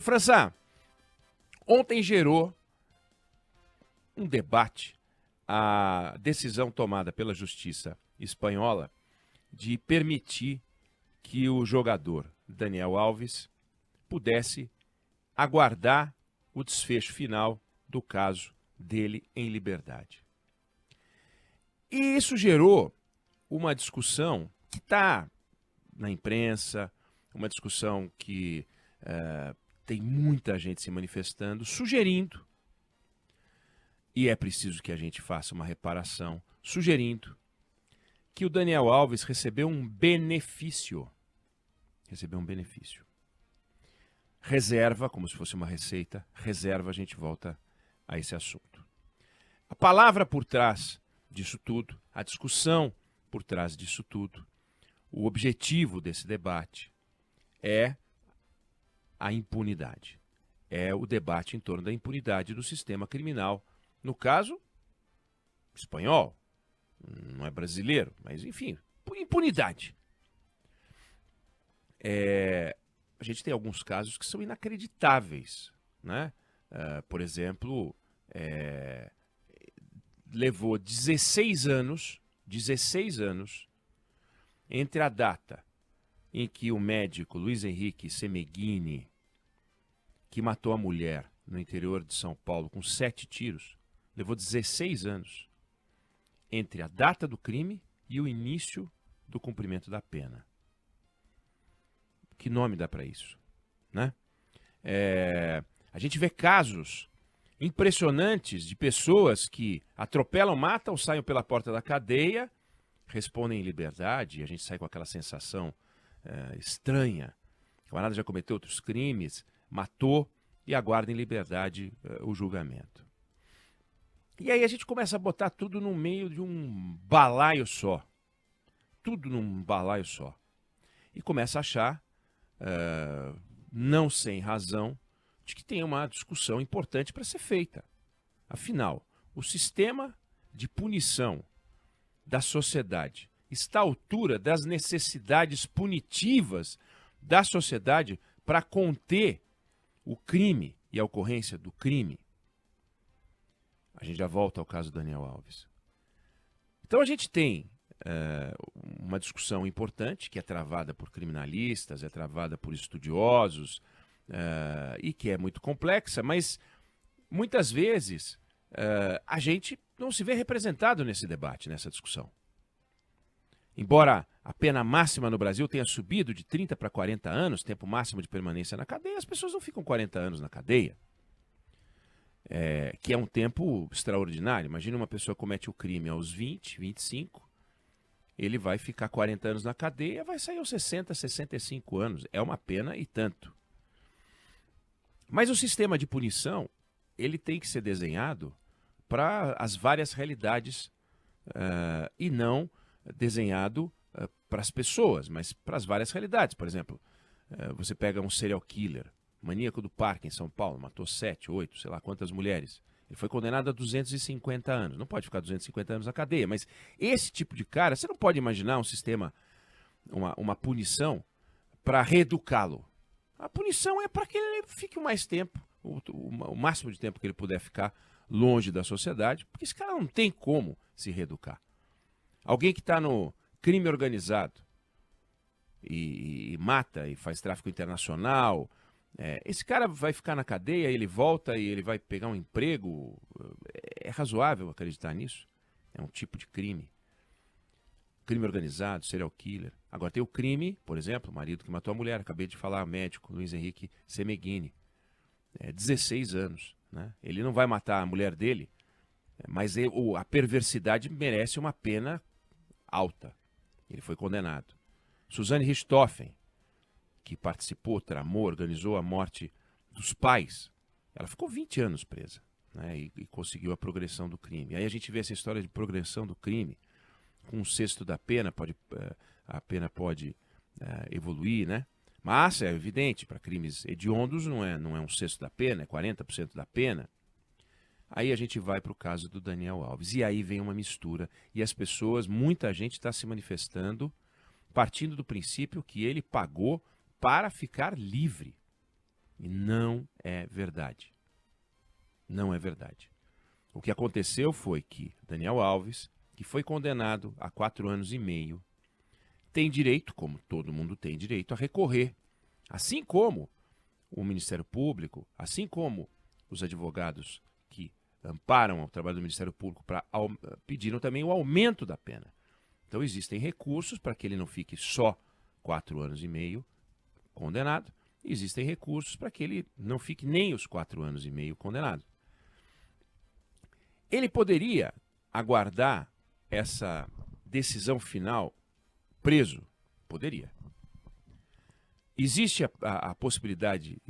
França, ontem gerou um debate a decisão tomada pela justiça espanhola de permitir que o jogador Daniel Alves pudesse aguardar o desfecho final do caso dele em liberdade. E isso gerou uma discussão que está na imprensa, uma discussão que tem muita gente se manifestando, sugerindo, e é preciso que a gente faça uma reparação, sugerindo que o Daniel Alves recebeu um benefício. Recebeu um benefício. Reserva, como se fosse uma receita, reserva, a gente volta a esse assunto. A palavra por trás disso tudo, a discussão por trás disso tudo, o objetivo desse debate é a impunidade. É o debate em torno da impunidade do sistema criminal, no caso, espanhol, não é brasileiro, mas enfim, por impunidade. A gente tem alguns casos que são inacreditáveis, né? Por exemplo, levou 16 anos entre a data em que o médico Luiz Henrique Semeghini, que matou a mulher no interior de São Paulo com 7 tiros, levou 16 anos entre a data do crime e o início do cumprimento da pena. Que nome dá para isso, né? A gente vê casos impressionantes de pessoas que atropelam, matam, saem pela porta da cadeia, respondem em liberdade, e a gente sai com aquela sensação estranha. O camarada já cometeu outros crimes, matou e aguarda em liberdade o julgamento. E aí a gente começa a botar tudo no meio de um balaio só. Tudo num balaio só. E começa a achar, não sem razão, de que tem uma discussão importante para ser feita. Afinal, o sistema de punição da sociedade está à altura das necessidades punitivas da sociedade para conter o crime e a ocorrência do crime. A gente já volta ao caso do Daniel Alves. Então a gente tem uma discussão importante que é travada por criminalistas, é travada por estudiosos e que é muito complexa, mas muitas vezes a gente não se vê representado nesse debate, nessa discussão. Embora a pena máxima no Brasil tenha subido de 30 para 40 anos, tempo máximo de permanência na cadeia, as pessoas não ficam 40 anos na cadeia. Que é um tempo extraordinário. Imagina uma pessoa que comete o crime aos 20, 25, ele vai ficar 40 anos na cadeia, vai sair aos 60, 65 anos. É uma pena e tanto. Mas o sistema de punição, ele tem que ser desenhado para as várias realidades e não desenhado para as pessoas, mas para as várias realidades. Por exemplo, você pega um serial killer, maníaco do parque em São Paulo, matou 7, 8, sei lá quantas mulheres. Ele foi condenado a 250 anos. Não pode ficar 250 anos na cadeia, mas esse tipo de cara, você não pode imaginar um sistema, uma punição para reeducá-lo. A punição é para que ele fique mais tempo, o máximo de tempo que ele puder ficar longe da sociedade, porque esse cara não tem como se reeducar. Alguém que está no crime organizado e mata e faz tráfico internacional, esse cara vai ficar na cadeia, ele volta e ele vai pegar um emprego. É razoável acreditar nisso? É um tipo de crime. Crime organizado, serial killer. Agora tem o crime, por exemplo, o marido que matou a mulher, acabei de falar, médico, Luiz Henrique Semeghini. 16 anos. Né? Ele não vai matar a mulher dele, mas a perversidade merece uma pena alta. Ele foi condenado. Suzane Richthofen, que participou, tramou, organizou a morte dos pais, ela ficou 20 anos presa, né, e conseguiu a progressão do crime. Aí a gente vê essa história de progressão do crime, com um sexto da pena, a pena pode evoluir, né? Mas é evidente, para crimes hediondos não é um sexto da pena, é 40% da pena. Aí a gente vai para o caso do Daniel Alves, e aí vem uma mistura, e as pessoas, muita gente está se manifestando, partindo do princípio que ele pagou para ficar livre. E não é verdade. Não é verdade. O que aconteceu foi que Daniel Alves, que foi condenado a 4 anos e meio, tem direito, como todo mundo tem direito, a recorrer. Assim como o Ministério Público, assim como os advogados que amparam o trabalho do Ministério Público pediram também o aumento da pena. Então existem recursos para que ele não fique só 4 anos e meio condenado, e existem recursos para que ele não fique nem os 4 anos e meio condenado. Ele poderia aguardar essa decisão final preso? Poderia. Existia a possibilidade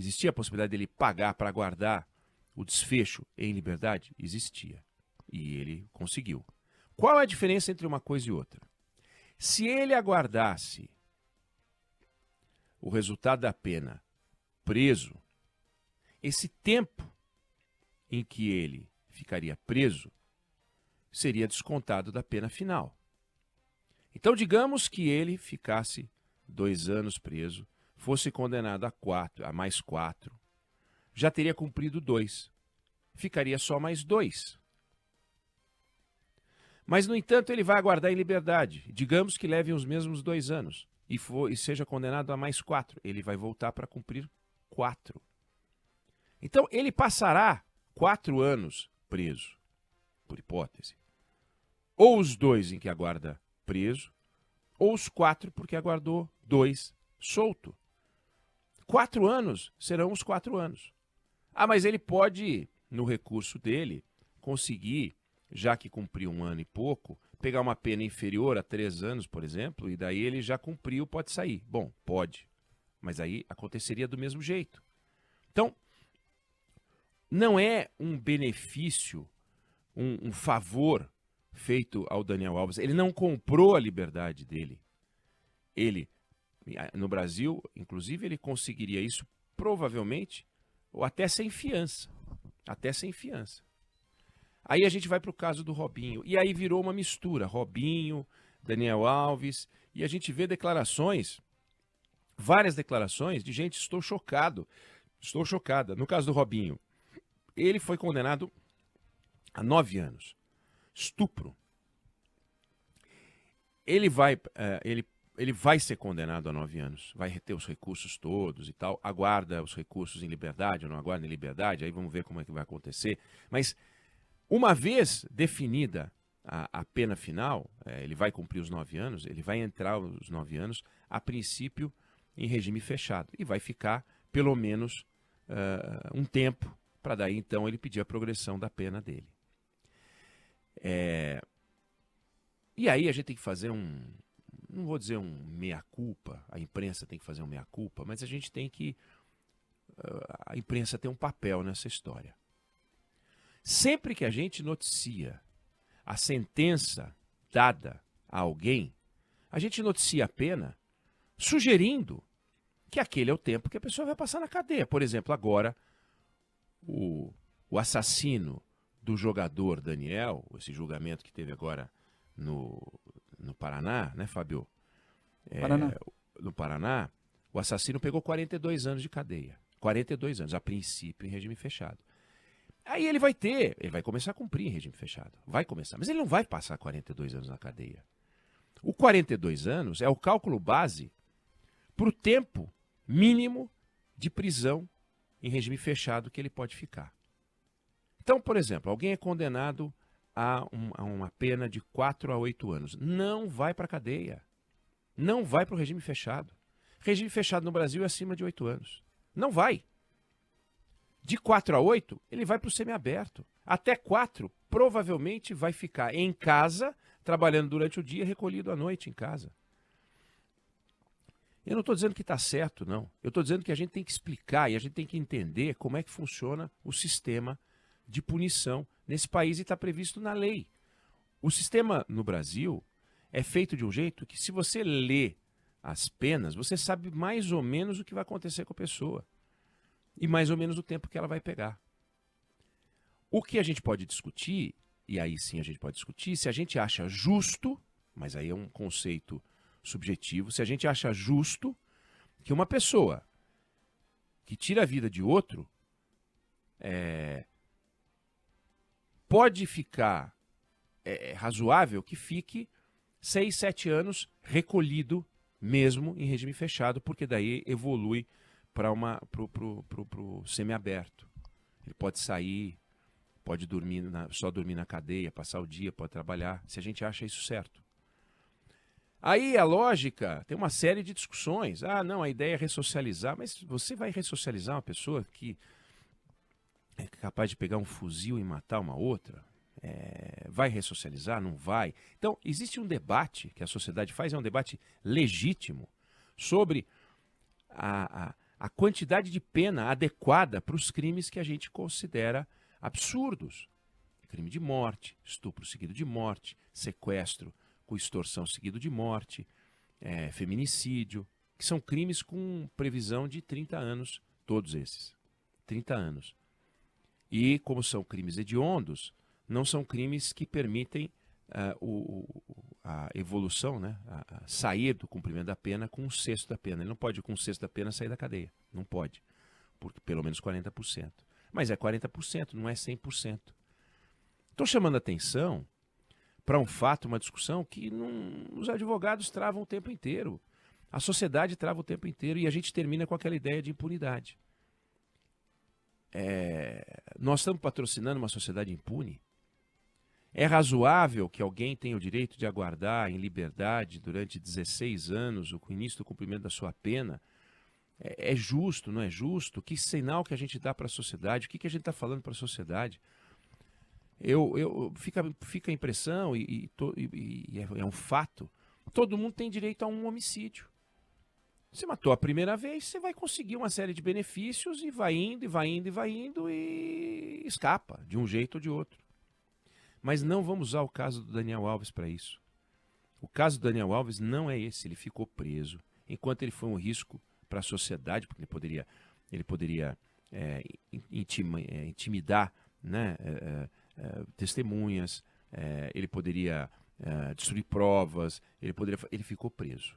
dele pagar para aguardar o desfecho em liberdade? Existia. E ele conseguiu. Qual é a diferença entre uma coisa e outra? Se ele aguardasse o resultado da pena preso, esse tempo em que ele ficaria preso seria descontado da pena final. Então, digamos que ele ficasse 2 anos preso, fosse condenado a mais 4, já teria cumprido 2. Ficaria só mais 2. Mas, no entanto, ele vai aguardar em liberdade. Digamos que leve os mesmos 2 anos e seja condenado a mais 4. Ele vai voltar para cumprir 4. Então, ele passará 4 anos preso, por hipótese. Ou os 2 em que aguarda preso, ou os 4 porque aguardou 2 solto. 4 anos serão os 4 anos. Ah, mas ele pode, no recurso dele, conseguir, já que cumpriu 1 ano e pouco, pegar uma pena inferior a 3 anos, por exemplo, e daí ele já cumpriu, pode sair. Bom, pode. Mas aí aconteceria do mesmo jeito. Então, não é um benefício, um favor feito ao Daniel Alves. Ele não comprou a liberdade dele. Ele, no Brasil, inclusive, ele conseguiria isso provavelmente, ou até sem fiança. Até sem fiança. Aí a gente vai para o caso do Robinho. E aí virou uma mistura. Robinho, Daniel Alves. E a gente vê declarações, várias declarações de gente, estou chocado. Estou chocada. No caso do Robinho, ele foi condenado a 9 anos. Estupro. Ele vai ser condenado a 9 anos. Vai reter os recursos todos e tal. Aguarda os recursos em liberdade ou não aguarda em liberdade. Aí vamos ver como é que vai acontecer. Mas uma vez definida a pena final, ele vai cumprir os 9 anos, ele vai entrar os 9 anos, a princípio, em regime fechado. E vai ficar, pelo menos, um tempo, para daí, então, ele pedir a progressão da pena dele. E aí a gente tem que fazer não vou dizer um meia-culpa, a imprensa tem que fazer um meia-culpa, mas a gente tem que, a imprensa tem um papel nessa história. Sempre que a gente noticia a sentença dada a alguém, a gente noticia a pena sugerindo que aquele é o tempo que a pessoa vai passar na cadeia. Por exemplo, agora, o assassino do jogador Daniel, esse julgamento que teve agora no Paraná, né, Fábio? Paraná. No Paraná, o assassino pegou 42 anos de cadeia. 42 anos, a princípio, em regime fechado. Aí ele vai começar a cumprir em regime fechado. Vai começar, mas ele não vai passar 42 anos na cadeia. O 42 anos é o cálculo base para o tempo mínimo de prisão em regime fechado que ele pode ficar. Então, por exemplo, alguém é condenado a uma pena de 4 a 8 anos. Não vai para a cadeia. Não vai para o regime fechado. Regime fechado no Brasil é acima de 8 anos. Não vai. De 4 a 8, ele vai para o semiaberto. Até 4, provavelmente vai ficar em casa, trabalhando durante o dia, recolhido à noite em casa. Eu não estou dizendo que está certo, não. Eu estou dizendo que a gente tem que explicar e a gente tem que entender como é que funciona o sistema de punição nesse país e está previsto na lei. O sistema no Brasil é feito de um jeito que, se você lê as penas, você sabe mais ou menos o que vai acontecer com a pessoa. E mais ou menos o tempo que ela vai pegar. O que a gente pode discutir, e aí sim a gente pode discutir, se a gente acha justo, mas aí é um conceito subjetivo, se a gente acha justo que uma pessoa que tira a vida de outro, pode ficar razoável que fique 6, 7 anos recolhido mesmo em regime fechado, porque daí evolui para o semiaberto. Ele pode sair, pode dormir só dormir na cadeia, passar o dia, pode trabalhar, se a gente acha isso certo. Aí a lógica, tem uma série de discussões. Ah, não, a ideia é ressocializar, mas você vai ressocializar uma pessoa que é capaz de pegar um fuzil e matar uma outra? Vai ressocializar? Não vai? Então, existe um debate que a sociedade faz, é um debate legítimo, sobre a quantidade de pena adequada para os crimes que a gente considera absurdos. Crime de morte, estupro seguido de morte, sequestro com extorsão seguido de morte, feminicídio, que são crimes com previsão de 30 anos, todos esses. 30 anos. E, como são crimes hediondos, não são crimes que permitem a evolução, né? A sair do cumprimento da pena com um sexto da pena. Ele não pode, com um sexto da pena, sair da cadeia. Não pode. Porque pelo menos 40%. Mas é 40%, não é 100%. Estou chamando a atenção para um fato, uma discussão que os advogados travam o tempo inteiro. A sociedade trava o tempo inteiro e a gente termina com aquela ideia de impunidade. Nós estamos patrocinando uma sociedade impune? É razoável que alguém tenha o direito de aguardar em liberdade durante 16 anos o início do cumprimento da sua pena? É justo, não é justo? Que sinal que a gente dá para a sociedade? O que a gente está falando para a sociedade? Fica a impressão, e é um fato, todo mundo tem direito a um homicídio. Você matou a primeira vez, você vai conseguir uma série de benefícios e vai indo, e vai indo, e vai indo, e escapa, de um jeito ou de outro. Mas não vamos usar o caso do Daniel Alves para isso. O caso do Daniel Alves não é esse, ele ficou preso, enquanto ele foi um risco para a sociedade, porque ele poderia intimidar, né, testemunhas, ele poderia destruir provas, ele ficou preso.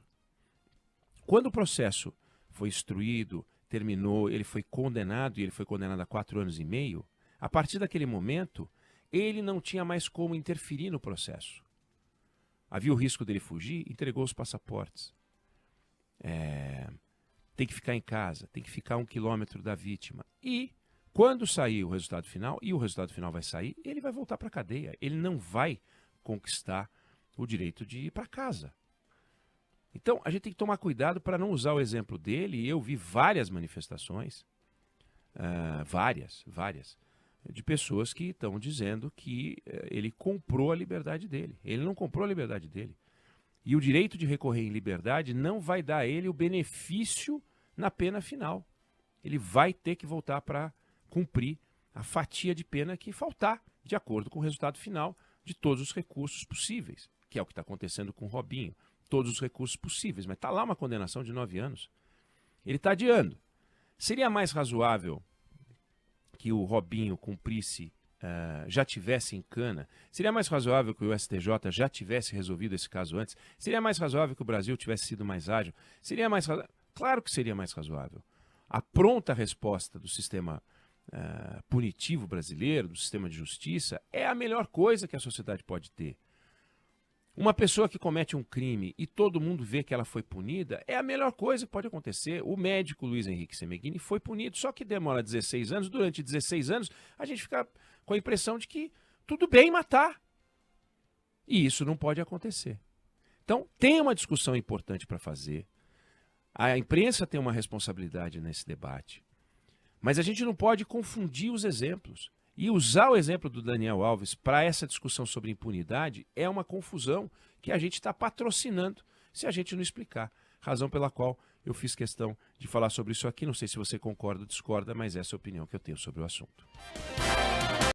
Quando o processo foi instruído, terminou, ele foi condenado, e ele foi condenado a 4 anos e meio, a partir daquele momento, ele não tinha mais como interferir no processo. Havia o risco dele fugir, entregou os passaportes. Tem que ficar em casa, tem que ficar 1 quilômetro da vítima. E quando sair o resultado final, e o resultado final vai sair, ele vai voltar para a cadeia. Ele não vai conquistar o direito de ir para casa. Então, a gente tem que tomar cuidado para não usar o exemplo dele. Eu vi várias manifestações, várias, de pessoas que estão dizendo que ele comprou a liberdade dele. Ele não comprou a liberdade dele. E o direito de recorrer em liberdade não vai dar a ele o benefício na pena final. Ele vai ter que voltar para cumprir a fatia de pena que faltar, de acordo com o resultado final de todos os recursos possíveis, que é o que está acontecendo com o Robinho. Todos os recursos possíveis, mas está lá uma condenação de 9 anos. Ele está adiando. Seria mais razoável que o Robinho cumprisse, já tivesse em cana? Seria mais razoável que o STJ já tivesse resolvido esse caso antes? Seria mais razoável que o Brasil tivesse sido mais ágil? Seria mais razoável? Claro que seria mais razoável. A pronta resposta do sistema punitivo brasileiro, do sistema de justiça, é a melhor coisa que a sociedade pode ter. Uma pessoa que comete um crime e todo mundo vê que ela foi punida, é a melhor coisa que pode acontecer. O médico Luiz Henrique Semeghini foi punido, só que demora 16 anos. Durante 16 anos, a gente fica com a impressão de que tudo bem matar. E isso não pode acontecer. Então, tem uma discussão importante para fazer. A imprensa tem uma responsabilidade nesse debate. Mas a gente não pode confundir os exemplos. E usar o exemplo do Daniel Alves para essa discussão sobre impunidade é uma confusão que a gente está patrocinando se a gente não explicar. Razão pela qual eu fiz questão de falar sobre isso aqui. Não sei se você concorda ou discorda, mas essa é a opinião que eu tenho sobre o assunto.